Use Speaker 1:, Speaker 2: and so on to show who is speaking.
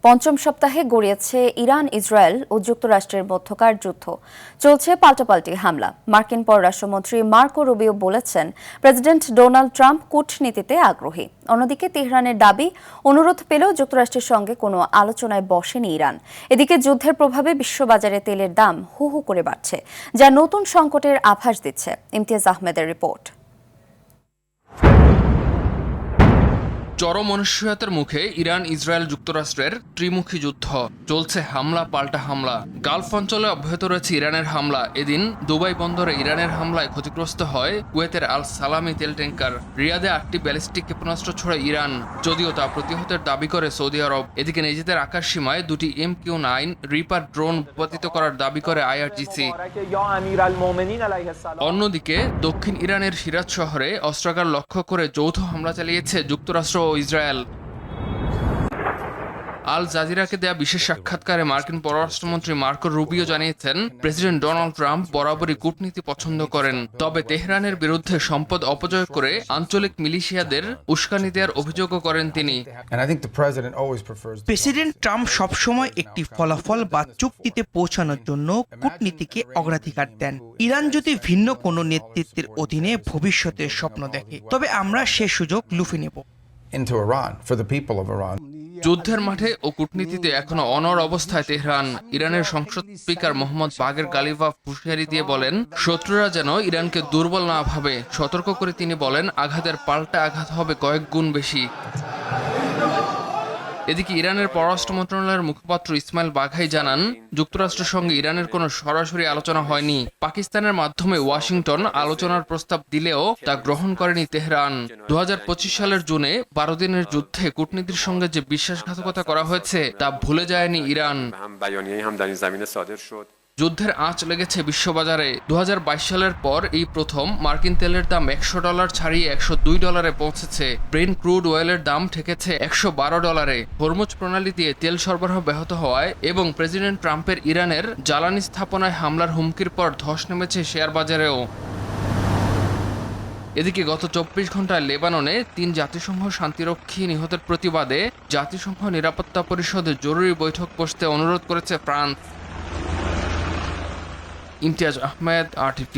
Speaker 1: পঞ্চম সপ্তাহে গড়িয়েছে Iran, Israel ও যুক্তরাষ্ট্রের মধ্যকার যুদ্ধ। চলছে পাল্টাপাল্টি হামলা। মার্কিন পররাষ্ট্রমন্ত্রী মার্কো রুবিও বলেছেন, প্রেসিডেন্ট ডোনাল্ড ট্রাম্প কূটনীতিতে আগ্রহী। অন্যদিকে তেহরানের দাবি, অনুরোধ পেলেও যুক্তরাষ্ট্রের সঙ্গে কোনো আলোচনায় বসেনি ইরান। এদিকে যুদ্ধের প্রভাবে বিশ্ববাজারে তেলের দাম হু হু করে বাড়ছে, যা নতুন সংকটের আভাস দিচ্ছে। ইমতিয়াজ আহমেদের রিপোর্ট।
Speaker 2: চরম অনিশ্চয়তার মুখে ইরান, ইসরায়েল, যুক্তরাষ্ট্রের ত্রিমুখী যুদ্ধ চলছে। হামলা পাল্টা হামলা। গালফ অঞ্চলে অব্যাহত রয়েছে ইরানের হামলা। এদিন দুবাই বন্দরে ইরানের হামলায় ক্ষতিগ্রস্ত হয় কুয়েতের আল সালামি তেল ট্যাঙ্কার। রিয়াদে 8টি ব্যালিস্টিক ক্ষেপণাস্ত্র ছোড়ে ইরান, যদিও তা প্রতিহতের দাবি করে সৌদি আরব। এদিকে নিজেদের আকাশ সীমায় দুটি MQ-9 রিপার ড্রোন ভূপাতিত করার দাবি করে IRGC। অন্যদিকে দক্ষিণ ইরানের সিরাজ শহরে অস্ত্রাগার লক্ষ্য করে যৌথ হামলা চালিয়েছে যুক্তরাষ্ট্র ও ইসরায়েল। আল জাজিরাকে দেয়া বিশেষ সাক্ষাৎকারে মার্কিন পররাষ্ট্রমন্ত্রী মার্কো রুবিও জানিয়েছেন, প্রেসিডেন্ট ডোনাল্ড ট্রাম্প বরাবরই কূটনীতি পছন্দ করেন, তবে তেহরানের বিরুদ্ধে সম্পদ অপচয় করে আঞ্চলিক মিলিশিয়াদের উস্কানি দেওয়ার অভিযোগও করেন তিনি।
Speaker 3: প্রেসিডেন্ট ট্রাম্প সবসময় একটি ফলাফল বা চুক্তিতে পৌঁছানোর জন্য কূটনীতিকে অগ্রাধিকার দেন। ইরান যদি ভিন্ন কোনো নেতৃত্বের অধীনে ভবিষ্যতের স্বপ্ন দেখে, তবে আমরা সে সুযোগ লুফে নেব।
Speaker 2: যুদ্ধের মাঠে ও কূটনীতিতে এখনো অনড় অবস্থায় তেহরান। ইরানের সংসদ স্পিকার মোহাম্মদ বাগের গালিবাফ হুঁশিয়ারি দিয়ে বলেন, শত্রুরা যেন ইরানকে দুর্বল না ভাবে। সতর্ক করে তিনি বলেন, আঘাতের পাল্টা আঘাত হবে কয়েক গুণ বেশি। এদিকে ইরানের পররাষ্ট্র মন্ত্রণালয়ের মুখপাত্র ইসমাইল বাঘাই জানান, যুক্তরাষ্ট্রের সঙ্গে ইরানের কোনো সরাসরি আলোচনা হয়নি। পাকিস্তানের মাধ্যমে ওয়াশিংটন আলোচনার প্রস্তাব দিলেও তা গ্রহণ করেনি তেহরান। 2025 সালের জুনে 12 দিনের যুদ্ধে কূটনীতির সঙ্গে যে বিশ্বাসঘাতকতা করা হয়েছে তা ভুলে যায়নি ইরান। যুদ্ধের আঁচ লেগেছে বিশ্ববাজারে। 2022 সালের পর এই প্রথম মার্কিন তেলের দাম $100 ছাড়িয়ে $102 পৌঁছেছে। ব্রেন্ট ক্রুড অয়েলের দাম ঠেকেছে $112। হরমুজ প্রণালী দিয়ে তেল সরবরাহ ব্যাহত হওয়ায় এবং প্রেসিডেন্ট ট্রাম্পের ইরানের জ্বালানি স্থাপনায় হামলার হুমকির পর ধস নেমেছে শেয়ার বাজারেও। এদিকে গত 24 ঘন্টায় লেবাননে 3 জাতিসংঘ শান্তিরক্ষী নিহতের প্রতিবাদে জাতিসংঘ নিরাপত্তা পরিষদে জরুরি বৈঠক বসতে অনুরোধ করেছে ফ্রান্স। ইমতিয়াজ আহমেদ, RTV।